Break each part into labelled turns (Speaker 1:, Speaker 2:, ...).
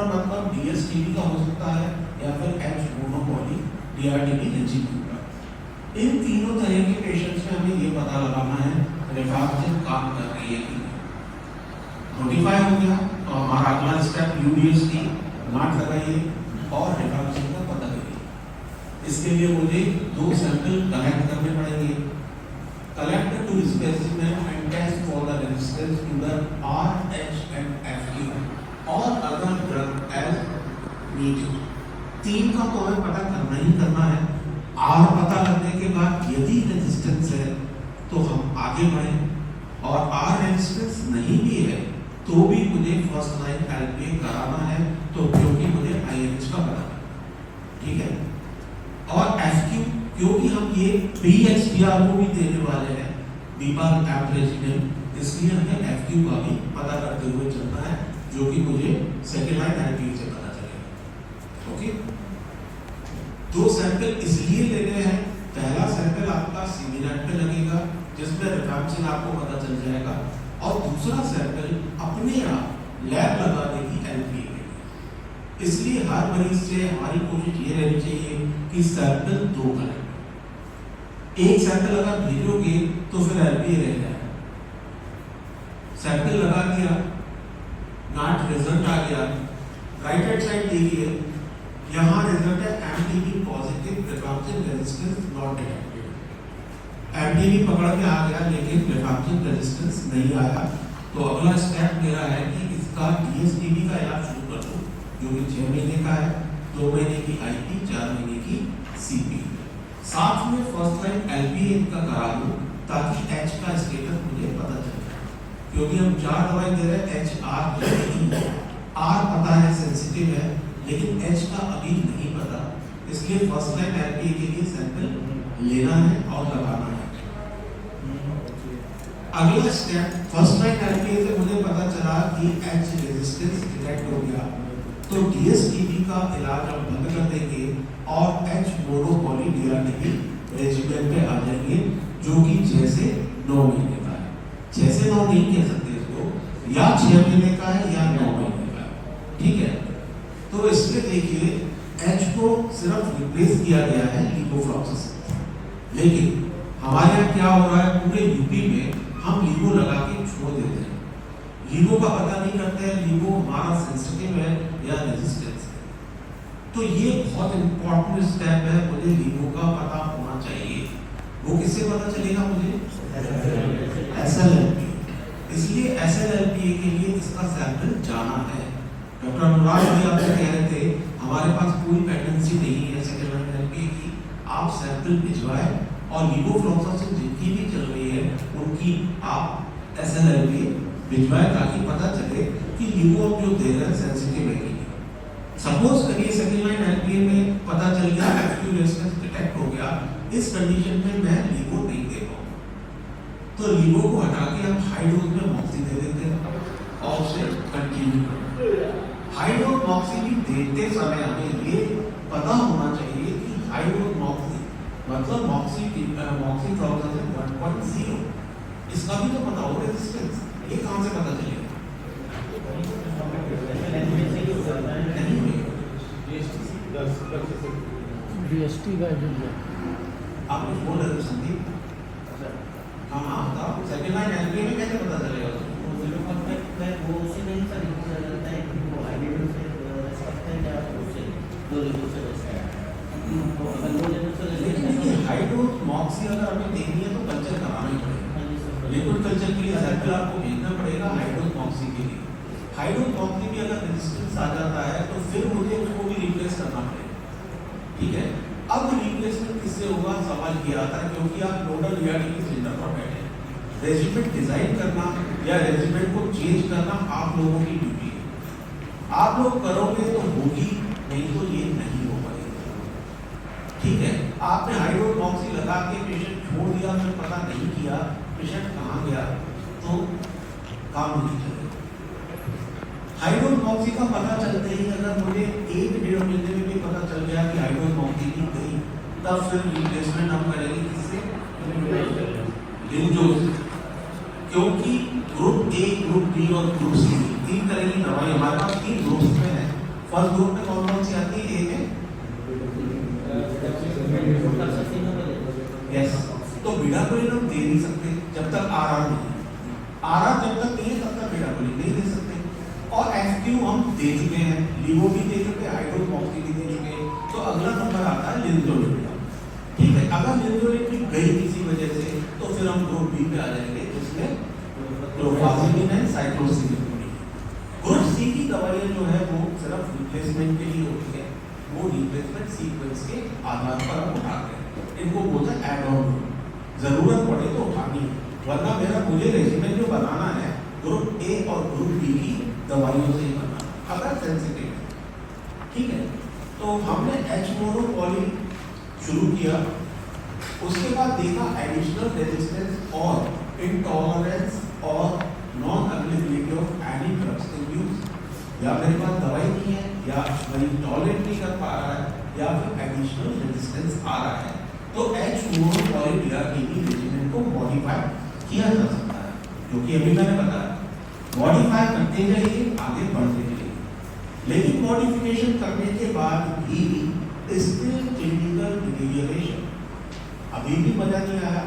Speaker 1: मतलब डीएसटीबी का हो सकता है या फिर एच मोनोपॉली डीआरटीबी रेजिक्यूला। इन तीनों तरह के पेशेंट्स में हमें ये पता लगाना है रिफैक्सिन काम कर रही है कि नोटिफाई हो गया तो हमारा अगला स्टेप यूडीएसटी गांठ लगाइए और रिफैक्सिन का पता करिए। इसके लिए मुझे 2 सैंपल कलेक्ट करने पड़ेंगे। Collect 2 specimen and test for the resistance to the RH and FQ और अदर ड्रग एज नीडेड। 3 का तो हमें पता करना ही करना है। R पता लगने के बाद यदि रेजिस्टेंस है तो हम आगे बढ़ें और R रेजिस्टेंस नहीं भी है तो भी मुझे फर्स्ट लाइन एलपीए कराना है, तो क्योंकि मुझे आईएनएच का पता है, ठीक है। और एफक्यू क्योंकि हम ये पीएचडीआर को भी देने वाले हैं बीपाल एम्प्रेजिडेम, इसलिए हमें एफक्यू का भी पता करते हुए चलना है, जो कि मुझे सेकेंड लाइन एलपीए से पता चलेगा। ओके, 2 सैंपल इसलिए लेने हैं। पहला सैंपल आपका सीमिनेट पे लगेगा जिसमें रिफैक्सिन आपको पता चल जाएगा, और दूसरा सैंपल अपने आप लैब लगा देगी एलपीए के लिए। इसलिए हर मरीज से हमारी कोशिश ये रहनी चाहिए कि सैंपल 2 करें। एक सैंपल अगर भेजोगे तो फिर एलपीए रह जाएगा। सैंपल लगा दिया, नाट रिजल्ट आ गया, राइट हैंड साइड देखिए, यहाँ रिजल्ट है MTB positive rifampicin resistance not detected. MTB पकड़ के आ गया लेकिन रिफैक्सिन रेजिस्टेंस नहीं आया, तो अगला स्टेप मेरा है कि इसका डीएसटीबी का इलाज शुरू कर दूं, जो कि 6 महीने का है, 2 महीने की आईपी, 4 महीने की सीपी, साथ में फर्स्ट लाइन एलपीए का करा दूं ताकि एच का स्टेटस मुझे पता चल जाए, क्योंकि हम 4 दवाई दे रहे हैं एच आर पता है सेंसिटिव है लेकिन एच का अभी नहीं पता, इसलिए फर्स्ट लाइन एलपीए के लिए सैंपल लेना है और लगाना है। अगला स्टेप, फर्स्ट लाइन एलपीए से मुझे पता चला कि एच रेजिस्टेंस डिटेक्ट हो गया, तो डीएसटीबी का इलाज हम बंद कर देंगे और एच मोनोपॉली डीआरटीबी रेजिमेंट पे आ जाएंगे, जो कि 6 से 9 महीने का है। 6 से 9 नहीं कह सकते इसको, या 6 महीने का है या 9 महीने का है, ठीक है। तो इसमें देखिए एच को सिर्फ रिप्लेस किया गया है लीवोफ्लॉक्सासिन, लेकिन हमारे यहाँ क्या हो रहा है, पूरे यूपी में हम लीवो लगा के छोड़ देते हैं। लीवो का पता नहीं करते हैं लीवो हमारा सेंसिटिव है या रेजिस्टेंस है, तो ये बहुत इंपॉर्टेंट स्टेप है, मुझे लीवो का पता होना चाहिए। वो किससे पता चलेगा मुझे? एसएलएलपी। इसलिए एसएलएलपी के लिए इसका सैंपल जाना है। डॉक्टर अनुराग भी आपसे कह रहे थे हमारे पास कोई पेंडेंसी नहीं है सेकेंड लाइन एलपीए की, आप सैंपल भिजवाएं और लीवोफ्लॉक्सासिन जितनी भी चल रही है उनकी आप एसएलएलपी भिजवाएं ताकि पता चले कि लीवो जो दे रहे हैं सेंसिटिव है कि नहीं। सपोज करिए सेकेंड लाइन एलपीए में पता चल गया एफक्यू रेजिस्टेंस डिटेक्ट हो गया, इस कंडीशन में मैं लीवो नहीं दे पाऊंगा, तो लीवो को हटा के आप हाई डोज में मॉक्सी दे देते हैं और उसे कंटिन्यू करते हैं। हाई डोज मॉक्सी भी देते समय हमें ये पता होना चाहिए कि हाई डोज मॉक्सी मतलब मॉक्सी फ्लॉक्सासिन 1.0, इसका भी तो पता हो रेजिस्टेंस, ये कहां से पता चलेगा?
Speaker 2: डीएसटी का
Speaker 1: आप कुछ बोल रहे थे संदीप? हाँ था सेकेंड लाइन एलपीए में कैसे पता चलेगा?
Speaker 3: वो उसी नहीं सर चलता है कि वो आईडी से सकते हैं क्या उससे 2 लेवल से बचता है, तो अगर 2 लेवल से
Speaker 1: लेकिन हाई डोज मॉक्सी अगर हमें देखनी है तो कल्चर कराना ही पड़ेगा। लिक्विड कल्चर के लिए सैंपल आपको भेजना पड़ेगा हाई डोज मॉक्सी के लिए। हाई डोज मॉक्सी भी अगर रेजिस्टेंस आ जाता है तो फिर मुझे उसको भी रिप्लेस करना पड़ेगा, ठीक है। अब रिप्लेसमेंट किससे होगा सवाल ये आता है, क्योंकि आप नोडल डीआरटीबी सेंटर पर बैठे हैं, रेजिमेंट डिजाइन करना या रेजिमेंट को चेंज करना आप लोगों की ड्यूटी है। आप लोग करोगे तो होगी, नहीं तो ये नहीं हो पाएगा, ठीक है। आपने हाई डोज मॉक्सी लगा के पेशेंट छोड़ दिया, फिर पता नहीं किया पेशेंट कहाँ गया, तो काम नहीं चलेगा। हाई डोज मॉक्सी का पता चलते ही अगर मुझे 1-1.5 महीने में भी पता चल गया कि हाई डोज मॉक्सी की गई, तब फिर रिप्लेसमेंट हम करेंगे किससे? लिंजोज, क्योंकि ग्रुप ए, ग्रुप बी और ग्रुप सी 3 तरह की दवाई हमारे पास 3 ग्रुप्स में है, फर्स्ट ग्रुप में कौन कौन सी आती है? एक है यस, तो बिडाकोलिन हम दे नहीं सकते जब तक आरआर नहीं है। आरआर जब तक नहीं है तब तक बिडाकोलिन नहीं दे सकते। और एफक्यू हम दे चुके हैं, लीवो भी दे चुके, हाइड्रोक्सी भी दे चुके। तो अगला नंबर आता है लिंजोलिन का। ठीक है, अगर लिंजोलिन की गई किसी वजह से तो फिर हम ग्रुप बी पे आ जाएंगे, जिसमें क्लोफाजिलिन है, साइक्लोसिलिन। ग्रुप सी की दवाइयां जो है वो सिर्फ रिप्लेसमेंट के लिए होती है, वो रिप्लेसमेंट सीक्वेंस के आधार पर हम उठाते हैं। इनको बोलते हैं एड ऑन, जरूरत पड़े तो उठानी है, वरना मुझे रेजिमेंट जो बनाना है ग्रुप ए और ग्रुप बी की दवाइयों से ही बनाना अगर सेंसिटिव है। ठीक है, तो हमने एच मोनोपॉली शुरू किया, उसके बाद देखा एडिशनल रेजिस्टेंस और इंटॉलरेंस और non availability of any drugs in use. या मेरे पास दवाई नहीं है, या मरीज टॉलरेट नहीं कर पा रहा है, या फिर एडिशनल रेजिस्टेंस आ रहा है, तो एच मोनोपॉली डीआरटीबी रेजिमेंट को मॉडिफाई किया जा सकता है, जो कि अभी मैंने बताया। मॉडिफाई करते जाइए, आगे बढ़ते जाइए, लेकिन मॉडिफिकेशन करने के बाद भी स्टिल क्लिनिकल डिटीरियरेशन, अभी भी मजा नहीं आया,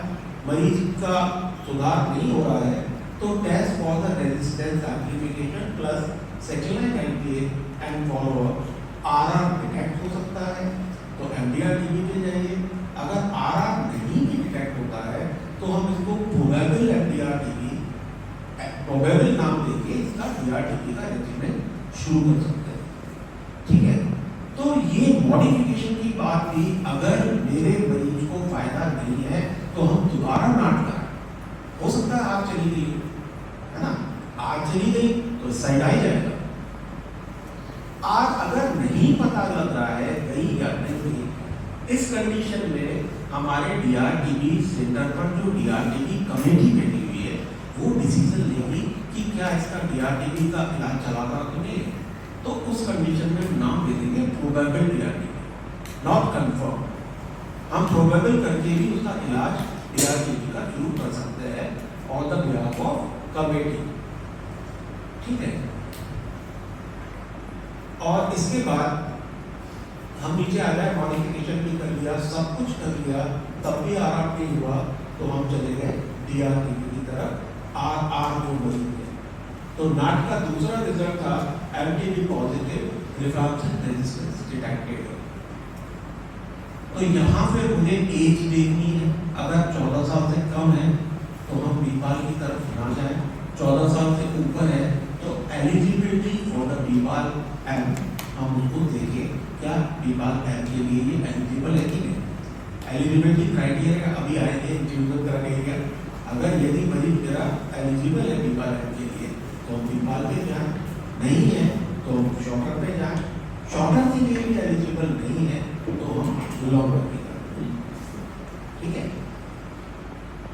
Speaker 1: मरीज का सुधार नहीं हो रहा है, तो test for the resistance amplification plus second एंटीएट एंड फॉलोअप आरआर डिटेक्ट हो सकता है, तो एमडीआर-टीबी पे जाइए। अगर आरआर नहीं भी डिटेक्ट होता है तो हम इसको प्रोबेबल एमडीआर-टीबी, प्रोबेबल नाम देके इसका डीआर-टीबी का रेजिमेंट शुरू कर सकते हैं। ठीक है, तो ये मॉडिफिकेशन की बात भी, अगर मेरे मरीज को फायदा नहीं है तो हम दोबारा नाट करें। हो सकता है आग चली गई है ना, आग चली गई तो साइड आ जाएगा। आग अगर नहीं पता लग रहा है गई या नहीं, इस कंडीशन में हमारे डीआर-टीबी सेंटर पर जो डीआर-टीबी कमेटी बैठी हुई है वो डिसीजन लेगी कि क्या इसका डीआर-टीबी का इलाज चलाना तो नहीं। तो उस कंडीशन में नाम दे देंगे प्रोबेबल डीआर-टीबी, नॉट कंफर्म। हम प्रोबेबल करके भी उसका इलाज डीआर-टीबी का शुरू कर सकते हैं on the behalf of committee. ठीक है, और इसके बाद हम नीचे आ गए, मॉडिफिकेशन भी कर लिया, सब कुछ कर लिया, तब भी आराम नहीं हुआ, तो हम चले गए डीआर-टीबी की तरफ। आर जो बोल गए, तो नाट का दूसरा रिजल्ट था MTB positive refraction resistance detected. तो यहाँ पे मुझे एज देखनी है, अगर 14 साल से कम है तो हम बीपाल की तरफ ना जाए, 14 साल से ऊपर है तो एलिजिबिलिटी फॉर द बीपाल एम हम उसको देखें, क्या बीपाल एम के लिए ये एलिजिबल है कि नहीं। एलिजिबिलिटी क्राइटेरिया अभी आएंगे इंक्लूजन क्राइटेरिया, अगर यदि मरीज मेरा एलिजिबल है बीपाल एम के लिए तो हम बीपाल पे जाएं, नहीं है तो हम शॉर्टर पे जाएं, शॉर्टर के लिए भी एलिजिबल नहीं है तो हम लॉन्गर पे जाएं। ठीक है,